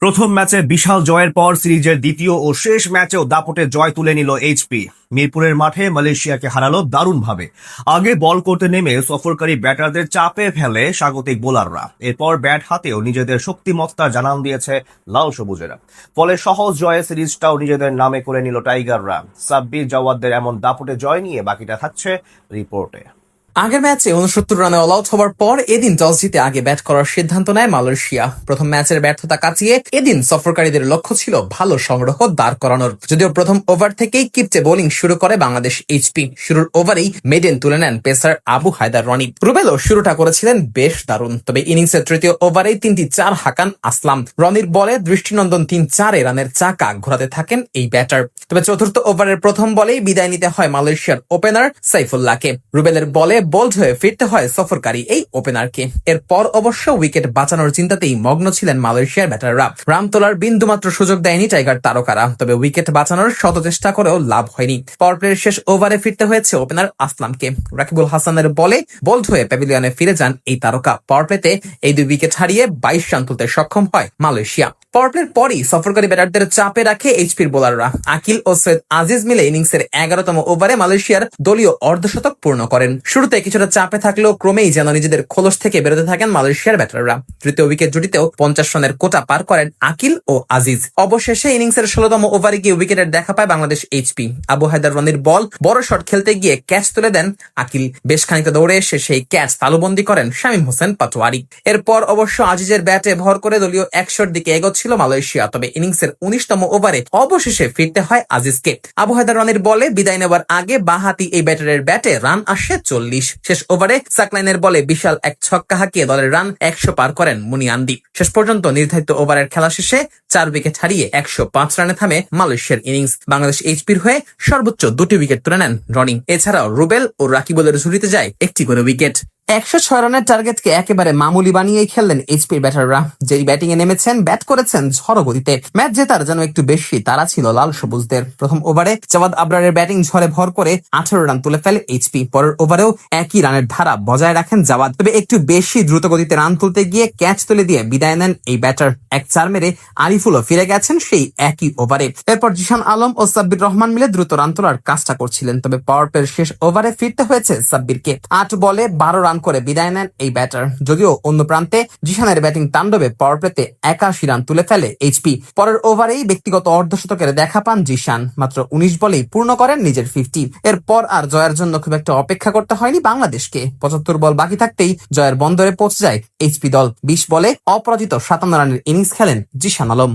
প্রথম ম্যাচে বিশাল জয়ের পর সিরিজের দ্বিতীয় ও শেষ ম্যাচেও দাপটে জয় তুলে নিল এইচপি। মিরপুরের মাঠে মালয়েশিয়াকে হারালো দারুণভাবে। আগে বল করতে নেমে সফরকারী ব্যাটারদের চাপে ফেলে স্বাগতিক বোলাররা। এরপর ব্যাট হাতেও নিজেদের শক্তিমত্তা জানান দিয়েছে লাল সবুজেরা। ফলে সহজ জয়ে সিরিজটাও নিজেদের নামে করে নিল টাইগাররা। সাব্বির জাওয়াদদের এমন দাপটে জয় নিয়ে বাকিটা থাকছে রিপোর্টে। আগের ম্যাচে 69 রানে অল আউট হওয়ার পর এদিন টস জিতে আগে ব্যাট করার সিদ্ধান্ত নেয় মালয়েশিয়া। প্রথম ম্যাচের ব্যর্থতা কাটিয়ে এদিন সফরকারীদের লক্ষ্য ছিল ভালো সংগ্রহ দাঁড় করানোর। যদিও প্রথম ওভার থেকেই কিপটে বোলিং শুরু করে বাংলাদেশ এইচপি। শুরুর ওভারেই মেডেন তুলে নেন পেসার আবু হায়দার রনি। রুবেলও শুরুটা করেছিলেন বেশ দারুণ, তবে ইনিংসের তৃতীয় ওভারেই 3টি 4 হাঁকান আসলাম। রনির বলে দৃষ্টিনন্দন 3-4 রানের চাকা ঘোরাতে থাকেন এই ব্যাটার। তবে চতুর্থ ওভারের প্রথম বলেই বিদায় নিতে হয় মালয়েশিয়ার ওপেনার সাইফুল্লাহকে। রুবেলের বলে বোল্ড হয়ে ফিরতে হয় সফরকারী এই ওপেনারকে। এরপর অবশ্য উইকেট বাঁচানোর চিন্তাতেই মগ্ন ছিলেন মালয়েশিয়ার ব্যাটাররা। রান তোলার বিন্দুমাত্র সুযোগ দেয়নি টাইগার তারকারা, তবে উইকেট বাঁচানোর শত চেষ্টা করেও লাভ হয়নি। পাওয়ার প্লের শেষ ওভারে ফিরতে হয়েছে ওপেনার আসলামকে। রাকিবুল হাসানের বলে বোল্ড হয়ে প্যাভিলিয়নে ফিরে যান এই তারকা। পাওয়ার প্লেতে এই 2 উইকেট হারিয়ে 22 রান তুলতে সক্ষম হয় মালয়েশিয়া। পাওয়ার প্লের পরই সফরকারী ব্যাটারদের চাপে রাখে এইচপির বোলাররা। আকিল ও সৈয়দ আজিজ মিলে ইনিংসের 11তম ওভারে মালয়েশিয়ার দলীয় অর্ধশতক পূর্ণ করেন। শুরুতে কিছুটা চাপে থাকলেও ক্রমেই যেন নিজেদের খোলস থেকে বেরোতে থাকেন মালয়েশিয়ার ব্যাটাররা। তৃতীয় উইকেট জুটিতেও 50 রানের কোটা পার করেন আকিল ও আজিজ। অবশেষে ইনিংসের 16তম ওভারে গিয়ে উইকেটের দেখা পায় বাংলাদেশ এইচপি। আবু হায়দার রনির বল বড় শট খেলতে গিয়ে ক্যাচ তুলে দেন আকিল। বেশ খানিকটা দৌড়ে এসে সেই ক্যাচ তালুবন্দী করেন শামীম হোসেন পাটোয়ারি। এরপর অবশ্য আজিজের ব্যাটে ভর করে দলীয় 100 দিকে এগোচ্ছিল মালয়েশিয়া। তবে ইনিংসের 19তম ওভারে অবশেষে ফিরতে হয় আজিজকে। আবু হায়দার রনির বলে বিদায় নেওয়ার আগে বাঁহাতি এই ব্যাটারের ব্যাটে রান আসে 40। শেষ ওভারে সাকলাইনের বলে বিশাল এক ছক্কা হাঁকিয়ে দলের রান 100 পার করেন মুনিয়ান্দি। শেষ পর্যন্ত নির্ধারিত ওভারের খেলা শেষে 4 উইকেট হারিয়ে 105 রানে থামে মালয়েশিয়ার ইনিংস। বাংলাদেশ এইচপির হয়ে সর্বোচ্চ 2টি উইকেট তুলে নেন রনি। এছাড়াও রুবেল ও রাকিবুলের ঝুলিতে যায় 1টি করে উইকেট। 106 রানের টার্গেটকে একেবারে মামুলি বানিয়েই খেললেন এইচপির ব্যাটাররা। যেই ব্যাটিং এ নেমেছেন ব্যাট করেছেন ঝড়ো গতিতে। ম্যাচ জেতার যেন একটু বেশি তারা ছিল লাল সবুজদের। প্রথম ওভারে জাওয়াদ আবরারের ব্যাটিং ঝড়ে ভর করে 18 রান তুলে ফেলে এইচপি। পরের ওভারেও একই রানের ধারা বজায় রাখেন জাওয়াদ, তবে একটু বেশি দ্রুত গতিতে রান তুলতে গিয়ে ক্যাচ তুলে দিয়ে বিদায় নেন এই ব্যাটার। 1-4 মেরে আরিফুলও ফিরে গেছেন সেই একই ওভারে। এরপর জিশান আলম ও সাব্বির রহমান মিলে দ্রুত রান তোলার কাজটা করছিলেন, তবে পাওয়ার প্লের শেষ ওভারে ফিরতে হয়েছে সাব্বিরকে। 8 বলে 12 রান করে বিদায় নেন এই ব্যাটার। যদিও অন্য প্রান্তে জিশানের ব্যাটিং তাণ্ডবে পাওয়ার প্লেতে 81 রান তুলে ফেলে এইচপি। পরের ওভারেই ব্যক্তিগত অর্ধশতকের দেখা পান জিশান। মাত্র 19 বলেই পূর্ণ করেন নিজের 50। এরপর আর জয়ের জন্য খুব একটা অপেক্ষা করতে হয়নি বাংলাদেশকে। 75 বল বাকি থাকতেই জয়ের বন্দরে পৌঁছে যায় এইচপি দল। 20 বলে অপরাজিত 57 রানের ইনিংস খেলেন জিশান আলম।